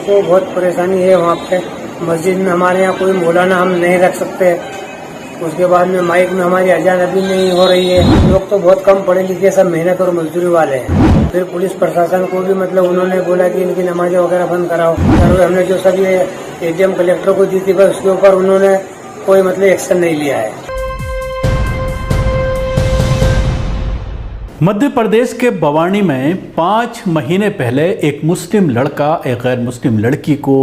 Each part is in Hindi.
तो बहुत परेशानी है वहाँ पे। मस्जिद में हमारे यहाँ कोई मौलाना हम नहीं रख सकते। उसके बाद में माइक में हमारी अजान अभी नहीं हो रही है। लोग तो बहुत कम पढ़े लिखे, सब मेहनत और मजदूरी वाले हैं। फिर पुलिस प्रशासन को भी मतलब उन्होंने बोला कि इनकी नमाजें वगैरह बंद कराओ। और हमने जो सब ये एडीएम कलेक्टर को दी थी, बस उसके ऊपर उन्होंने कोई मतलब एक्शन नहीं लिया है। मध्य प्रदेश के बवानी में 5 महीने पहले एक मुस्लिम लड़का एक गैर मुस्लिम लड़की को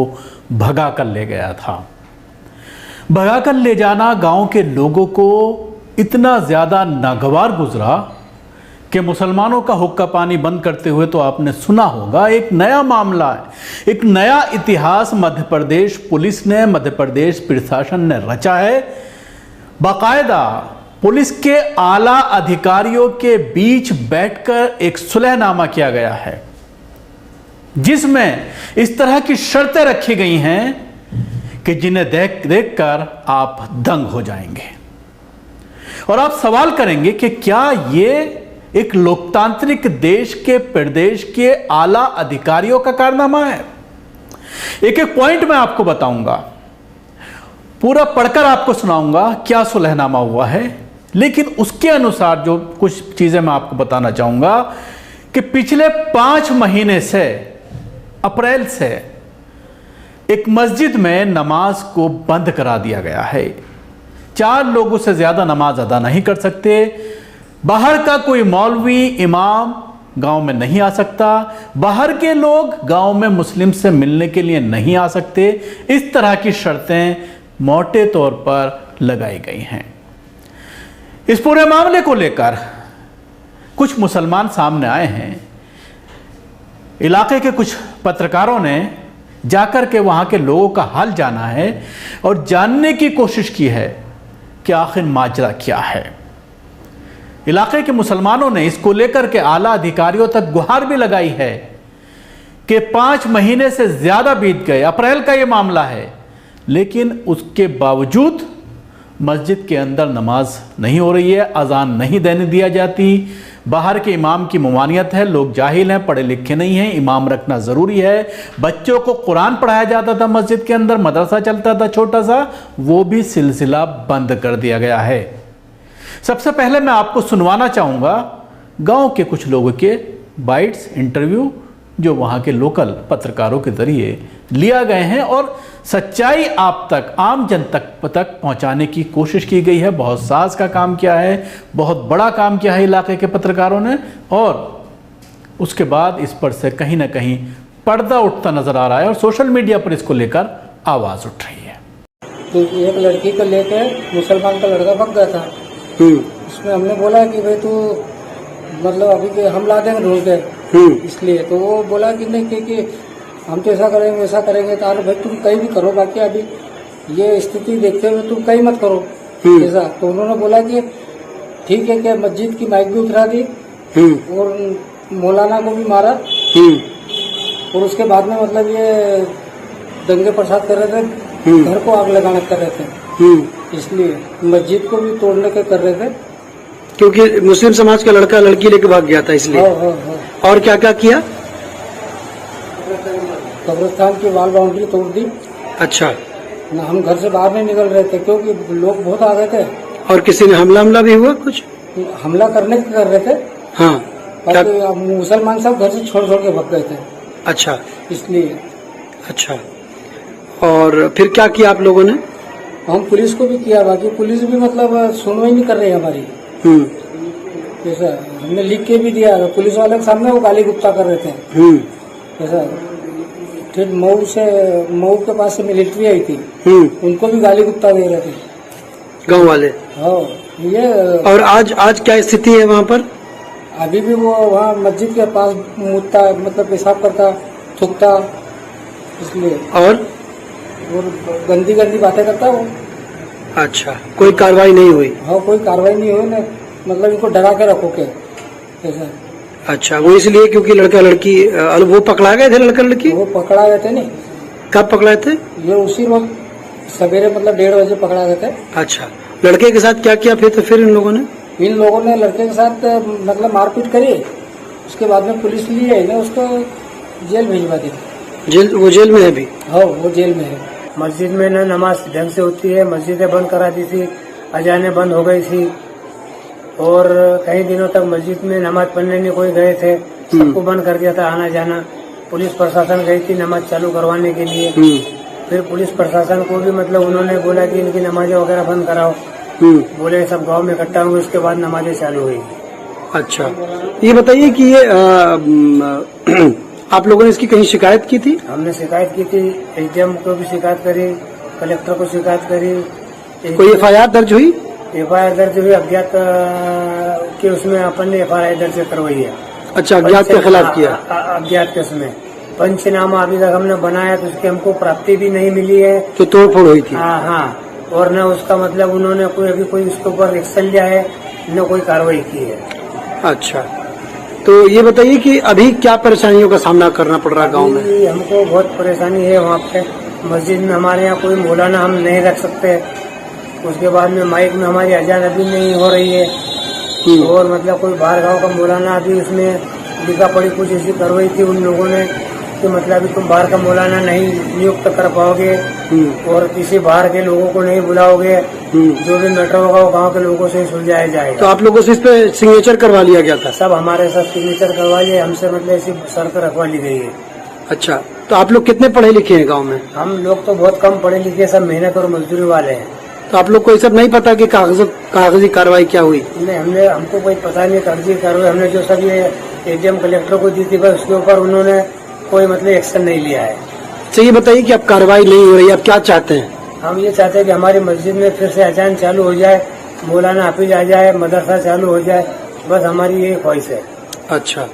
भगा कर ले गया था। भगा कर ले जाना गांव के लोगों को इतना ज़्यादा नागवार गुजरा कि मुसलमानों का हुक्का पानी बंद करते हुए तो आपने सुना होगा। एक नया मामला है, एक नया इतिहास मध्य प्रदेश पुलिस ने, मध्य प्रदेश प्रशासन ने रचा है। बाकायदा पुलिस के आला अधिकारियों के बीच बैठकर एक सुलहनामा किया गया है, जिसमें इस तरह की शर्तें रखी गई हैं कि जिन्हें देख कर आप दंग हो जाएंगे और आप सवाल करेंगे कि क्या ये एक लोकतांत्रिक देश के प्रदेश के आला अधिकारियों का कारनामा है। एक एक पॉइंट मैं आपको बताऊंगा, पूरा पढ़कर आपको सुनाऊंगा क्या सुलहनामा हुआ है। लेकिन उसके अनुसार जो कुछ चीजें मैं आपको बताना चाहूंगा कि पिछले 5 महीने से, अप्रैल से एक मस्जिद में नमाज को बंद करा दिया गया है। 4 लोगों से ज्यादा नमाज अदा नहीं कर सकते। बाहर का कोई मौलवी इमाम गांव में नहीं आ सकता। बाहर के लोग गांव में मुस्लिम से मिलने के लिए नहीं आ सकते। इस तरह की शर्तें मोटे तौर पर लगाई गई हैं। इस पूरे मामले को लेकर कुछ मुसलमान सामने आए हैं। इलाके के कुछ पत्रकारों ने जाकर के वहां के लोगों का हाल जाना है और जानने की कोशिश की है कि आखिर माजरा क्या है। इलाके के मुसलमानों ने इसको लेकर के आला अधिकारियों तक गुहार भी लगाई है कि 5 महीने से ज्यादा बीत गए, अप्रैल का यह मामला है, लेकिन उसके बावजूद मस्जिद के अंदर नमाज नहीं हो रही है, अजान नहीं देने दिया जाती। बाहर के इमाम की ममानियत है, लोग जाहिल हैं, पढ़े लिखे नहीं हैं, इमाम रखना ज़रूरी है। बच्चों को कुरान पढ़ाया जाता था मस्जिद के अंदर, मदरसा चलता था छोटा सा, वो भी सिलसिला बंद कर दिया गया है। सबसे पहले मैं आपको सुनवाना चाहूँगा गांव के कुछ लोगों के बाइट्स, इंटरव्यू जो वहाँ के लोकल पत्रकारों के ज़रिए लिया गए हैं और सच्चाई आप तक, आम जन तक पहुंचाने की कोशिश की गई है। बहुत साहस का काम किया है, बहुत बड़ा काम किया है इलाके के पत्रकारों ने, और उसके बाद इस पर से कहीं ना कहीं पर्दा उठता नजर आ रहा है और सोशल मीडिया पर इसको लेकर आवाज उठ रही है। तो एक लड़की को लेकर मुसलमान का लड़का भाग गया था। उसमें हमने बोला कि भाई तू मतलब अभी हम ला देंगे ढूंढ के, इसलिए तो वो बोला कि नहीं कि हम तो ऐसा करेंगे वैसा करेंगे। तो अरे भाई तुम कहीं भी करो, बाकी अभी ये स्थिति देखते हुए तुम कहीं मत करो ऐसा। तो उन्होंने बोला कि ठीक है, क्या मस्जिद की माइक भी उतरा दी और मौलाना को भी मारा और उसके बाद में मतलब ये दंगे प्रसाद कर रहे थे, घर को आग लगाने कर रहे थे, इसलिए मस्जिद को भी तोड़ने के कर रहे थे, क्योंकि मुस्लिम समाज का लड़का लड़की लेके भाग गया था इसलिए। और क्या क्या किया? कब्रिस्तान की वाल बाउंड्री तोड़ दी। अच्छा। ना हम घर से बाहर नहीं निकल रहे थे क्योंकि लोग बहुत आ गए थे। और किसी ने हमला भी हुआ? कुछ हमला करने की कर रहे थे। हाँ। बाकी मुसलमान सब घर से छोड़ के भाग गए थे। अच्छा, इसलिए। अच्छा, और फिर क्या किया आप लोगों ने? हम पुलिस को भी किया, बाकी पुलिस भी मतलब सुनवाई नहीं कर रही हमारी। ऐसा हमने लिख के भी दिया, पुलिस वाले के सामने वो गाली गुप्ता कर रहे थे। ऐसा फिर मऊ के पास से मिलिट्री आई थी, उनको भी गाली गुप्ता दे रहे थे गांव वाले। हाँ, ये और आज क्या स्थिति है वहाँ पर? अभी भी वो वहाँ मस्जिद के पास मुतता, मतलब पेशाब करता, थूकता, इसलिए और गंदी बातें करता वो। अच्छा, कोई कार्रवाई नहीं हुई? हाँ, कोई कार्रवाई नहीं हुई ना, मतलब इनको डरा के रखो के ऐसा। अच्छा, वो इसलिए क्योंकि लड़का लड़की वो पकड़ा गए थे? लड़का लड़की वो पकड़ा गए थे। नहीं, कब पकड़ाए थे? ये उसी वक्त सवेरे मतलब 1:30 बजे पकड़ा गए थे। अच्छा, लड़के के साथ क्या किया फिर इन लोगों ने? इन लोगों ने लड़के के साथ मतलब मारपीट करी, उसके बाद में पुलिस ली है, उसको जेल भिजवा दी। वो जेल में है अभी? हाँ, वो जेल में है। मस्जिद में न नमाज ढंग से होती है, मस्जिदें बंद करा दी थी, अजानें बंद हो गई थी, और कई दिनों तक मस्जिद में नमाज पढ़ने नहीं कोई गए थे, सबको बंद कर दिया था आना जाना। पुलिस प्रशासन गई थी नमाज चालू करवाने के लिए, फिर पुलिस प्रशासन को भी मतलब उन्होंने बोला कि इनकी नमाजें वगैरह बंद कराओ, बोले सब गांव में इकट्ठा होंगे, उसके बाद नमाजें चालू हुई। अच्छा, ये बताइए कि ये आप लोगों ने इसकी कहीं शिकायत की थी? हमने शिकायत की थी, एसडीएम को भी शिकायत करी, कलेक्टर को शिकायत करी। कोई एफआईआर दर्ज हुई? एफआईआर दर्ज हुई, अज्ञात के उसमें अपन ने एफआईआर दर्ज करवाई है। अच्छा, अज्ञात के खिलाफ किया? अज्ञात के उसमें पंचनामा अभी तक हमने बनाया तो उसकी हमको प्राप्ति भी नहीं मिली है। तो तोड़फोड़ हुई थी? हाँ, और न उसका मतलब उन्होंने अभी कोई उसके ऊपर एक्शन लिया है, न कोई कार्रवाई की है। अच्छा, तो ये बताइए कि अभी क्या परेशानियों का सामना करना पड़ रहा है गांव में? हमको बहुत परेशानी है वहाँ पे। मस्जिद में हमारे यहाँ कोई मौलाना हम नहीं रख सकते, उसके बाद में माइक में हमारी अजान अभी नहीं हो रही है, और मतलब कोई बाहर गाँव का मौलाना अभी उसमें लिखा पड़ी कुछ ऐसी करवाई थी उन लोगों ने कि मतलब अभी तुम बाहर का मौलाना नहीं नियुक्त कर पाओगे और किसी बाहर के लोगों को नहीं बुलाओगे, जो भी मैटर होगा वो गांव के लोगों से ही सुलझाया जाएगा। तो आप लोगों से इस पे सिग्नेचर करवा लिया गया था? सब हमारे साथ सिग्नेचर करवा लिए, हमसे मतलब ऐसी शर्त रखवा ली गई है। अच्छा, तो आप लोग कितने पढ़े लिखे हैं गाँव में? हम लोग तो बहुत कम पढ़े लिखे, सब मेहनत और मजदूरी वाले हैं। तो आप लोग को ये सब नहीं पता कि कागजी कार्रवाई क्या हुई? नहीं, हमको कोई पता नहीं कागजी कार्रवाई। हमने जो सब ये एसडीएम कलेक्टर को दी थी, बस उसके ऊपर उन्होंने कोई मतलब एक्शन नहीं लिया है। अच्छा, ये बताइए कि अब कार्रवाई नहीं हो रही, आप क्या चाहते हैं? हम ये चाहते हैं कि हमारी मस्जिद में फिर से अजान चालू हो जाए, मौलाना हाफिज आ जाए, मदरसा चालू हो जाए, बस हमारी ये ख्वाहिश है। अच्छा,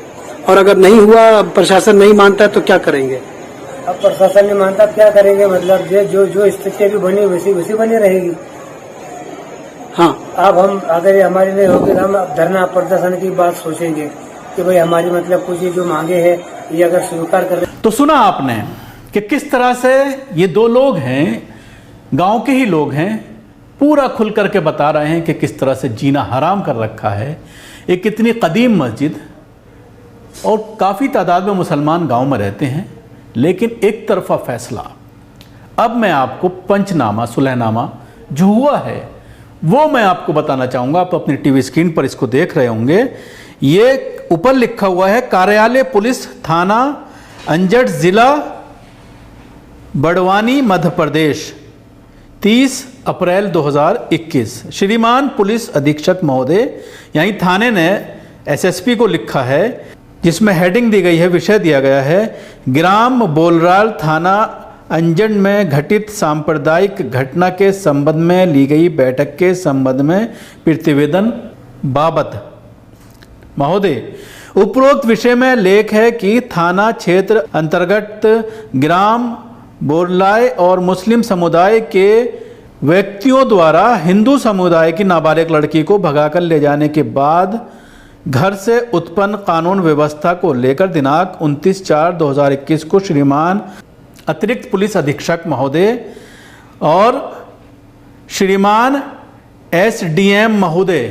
और अगर नहीं हुआ, प्रशासन नहीं मानता तो क्या करेंगे? अब प्रशासन नहीं मानता क्या करेंगे, मतलब जो स्थिति अभी बनी वैसी बनी रहेगी। हाँ, अब हम अगर हमारी नहीं होगी तो हम धरना प्रदर्शन की बात सोचेंगे कि भाई हमारी मतलब कुछ जो मांगे है ये अगर स्वीकार कर। तो सुना आपने कि किस तरह से ये दो लोग हैं, गांव के ही लोग हैं, पूरा खुल करके बता रहे हैं कि किस तरह से जीना हराम कर रखा है। एक इतनी कदीम मस्जिद और काफ़ी तादाद में मुसलमान गांव में रहते हैं, लेकिन एक तरफा फैसला। अब मैं आपको पंचनामा सुलहनामा जो हुआ है वो मैं आपको बताना चाहूँगा। आप अपनी टीवी स्क्रीन पर इसको देख रहे होंगे। ये ऊपर लिखा हुआ है कार्यालय पुलिस थाना अंजट जिला बड़वानी मध्य प्रदेश 30 अप्रैल 2021। श्रीमान पुलिस अधीक्षक महोदय, यहीं थाने ने एसएसपी को लिखा है, जिसमें हेडिंग दी गई है, विषय दिया गया है ग्राम बोलराल थाना अंजन में घटित सांप्रदायिक घटना के संबंध में ली गई बैठक के संबंध में प्रतिवेदन बाबत। महोदय, उपरोक्त विषय में लेख है कि थाना क्षेत्र अंतर्गत ग्राम बोरलाय और मुस्लिम समुदाय के व्यक्तियों द्वारा हिंदू समुदाय की नाबालिग लड़की को भगाकर ले जाने के बाद घर से उत्पन्न कानून व्यवस्था को लेकर दिनांक 29/4/2021 को श्रीमान अतिरिक्त पुलिस अधीक्षक महोदय और श्रीमान एसडीएम महोदय,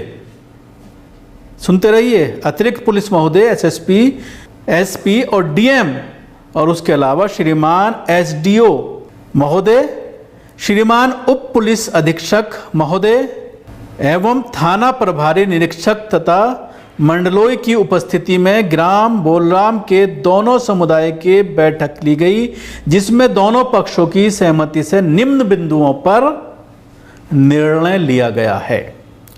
सुनते रहिए, अतिरिक्त पुलिस महोदय, एसएसपी, एसपी और डीएम, और उसके अलावा श्रीमान एसडीओ महोदय, श्रीमान उप पुलिस अधीक्षक महोदय एवं थाना प्रभारी निरीक्षक तथा मंडलोई की उपस्थिति में ग्राम बोलराम के दोनों समुदाय की बैठक ली गई, जिसमें दोनों पक्षों की सहमति से निम्न बिंदुओं पर निर्णय लिया गया है।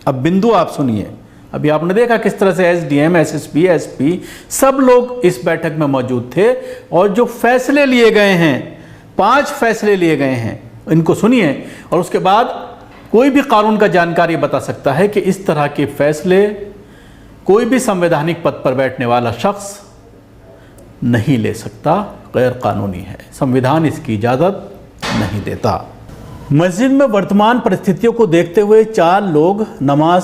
अब बिंदु आप सुनिए। अभी आपने देखा किस तरह से एसडीएम, एसएसपी, एसपी सब लोग इस बैठक में मौजूद थे, और जो फैसले लिए गए हैं, 5 फैसले लिए गए हैं, इनको सुनिए। और उसके बाद कोई भी कानून का जानकारी बता सकता है कि इस तरह के फैसले कोई भी संवैधानिक पद पर बैठने वाला शख्स नहीं ले सकता, गैर कानूनी है, संविधान इसकी इजाज़त नहीं देता। मस्जिद में वर्तमान परिस्थितियों को देखते हुए 4 लोग नमाज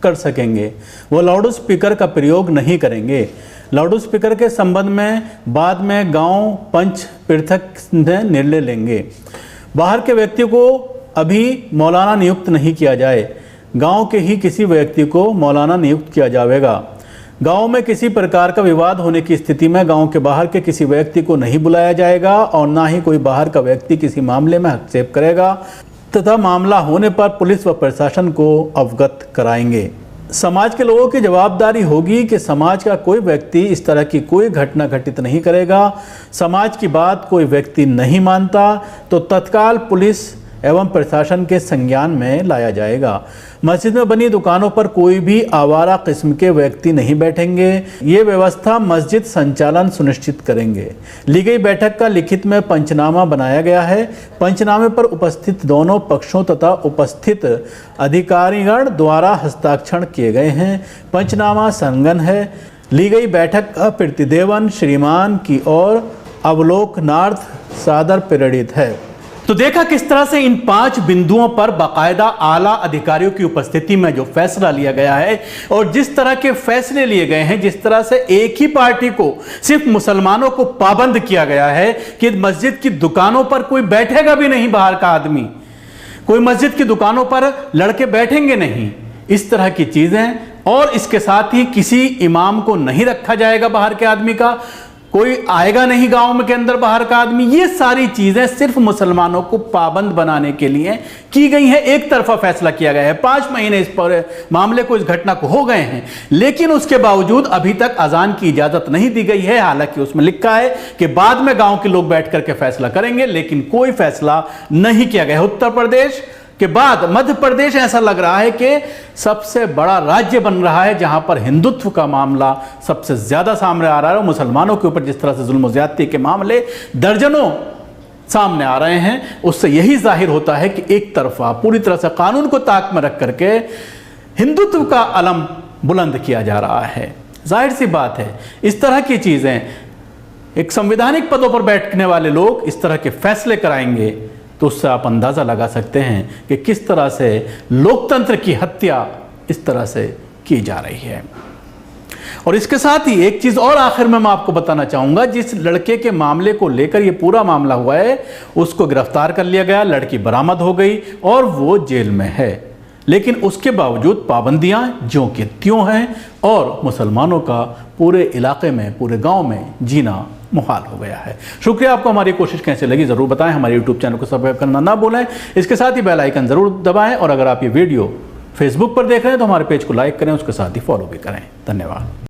कर सकेंगे, वो लाउड स्पीकर का प्रयोग नहीं करेंगे। लाउड स्पीकर के संबंध में बाद में गांव पंच पृथक निर्णय लेंगे। बाहर के व्यक्ति को अभी मौलाना नियुक्त नहीं किया जाए, गांव के ही किसी व्यक्ति को मौलाना नियुक्त किया जाएगा। गांव में किसी प्रकार का विवाद होने की स्थिति में गांव के बाहर के किसी व्यक्ति को नहीं बुलाया जाएगा और ना ही कोई बाहर का व्यक्ति किसी मामले में हस्तक्षेप करेगा तथा मामला होने पर पुलिस व प्रशासन को अवगत कराएंगे। समाज के लोगों की जवाबदारी होगी कि समाज का कोई व्यक्ति इस तरह की कोई घटना घटित नहीं करेगा। समाज की बात कोई व्यक्ति नहीं मानता तो तत्काल पुलिस एवं प्रशासन के संज्ञान में लाया जाएगा। मस्जिद में बनी दुकानों पर कोई भी आवारा किस्म के व्यक्ति नहीं बैठेंगे। ये व्यवस्था मस्जिद संचालन सुनिश्चित करेंगे। ली गई बैठक का लिखित में पंचनामा बनाया गया है। पंचनामे पर उपस्थित दोनों पक्षों तथा उपस्थित अधिकारीगण द्वारा हस्ताक्षर किए गए हैं। पंचनामा संगन है। ली गई बैठक का प्रतिदेवन श्रीमान की ओर अवलोकनार्थ सादर प्रेरित है। तो देखा किस तरह से इन 5 बिंदुओं पर बाकायदा आला अधिकारियों की उपस्थिति में जो फैसला लिया गया है और जिस तरह के फैसले लिए गए हैं, जिस तरह से एक ही पार्टी को सिर्फ मुसलमानों को पाबंद किया गया है कि मस्जिद की दुकानों पर कोई बैठेगा भी नहीं, बाहर का आदमी कोई मस्जिद की दुकानों पर लड़के बैठेंगे नहीं, इस तरह की चीजें। और इसके साथ ही किसी इमाम को नहीं रखा जाएगा बाहर के आदमी का, कोई आएगा नहीं गांव में के अंदर बाहर का आदमी। ये सारी चीजें सिर्फ मुसलमानों को पाबंद बनाने के लिए की गई है। एक तरफा फैसला किया गया है। 5 महीने इस पर मामले को, इस घटना को हो गए हैं, लेकिन उसके बावजूद अभी तक अजान की इजाजत नहीं दी गई है। हालांकि उसमें लिखा है कि बाद में गांव के लोग बैठ करके फैसला करेंगे, लेकिन कोई फैसला नहीं किया गया। उत्तर प्रदेश के बाद मध्य प्रदेश ऐसा लग रहा है कि सबसे बड़ा राज्य बन रहा है जहां पर हिंदुत्व का मामला सबसे ज्यादा सामने आ रहा है। मुसलमानों के ऊपर जिस तरह से जुल्म ज्यादती के मामले दर्जनों सामने आ रहे हैं, उससे यही जाहिर होता है कि एक तरफा पूरी तरह से कानून को ताक में रख करके हिंदुत्व का अलम बुलंद किया जा रहा है। जाहिर सी बात है, इस तरह की चीजें, एक संवैधानिक पदों पर बैठने वाले लोग इस तरह के फैसले कराएंगे तो उससे आप अंदाजा लगा सकते हैं कि किस तरह से लोकतंत्र की हत्या इस तरह से की जा रही है। और इसके साथ ही एक चीज और आखिर में मैं आपको बताना चाहूंगा, जिस लड़के के मामले को लेकर ये पूरा मामला हुआ है उसको गिरफ्तार कर लिया गया, लड़की बरामद हो गई और वो जेल में है, लेकिन उसके बावजूद पाबंदियां ज्यों की त्यों हैं और मुसलमानों का पूरे इलाके में, पूरे गांव में जीना मुहाल हो गया है। शुक्रिया। आपको हमारी कोशिश कैसे लगी जरूर बताएं। हमारे यूट्यूब चैनल को सब्सक्राइब करना ना भूलें। इसके साथ ही बेल आइकन जरूर दबाएं और अगर आप ये वीडियो फेसबुक पर देख रहे हैं तो हमारे पेज को लाइक करें, उसके साथ ही फॉलो भी करें। धन्यवाद।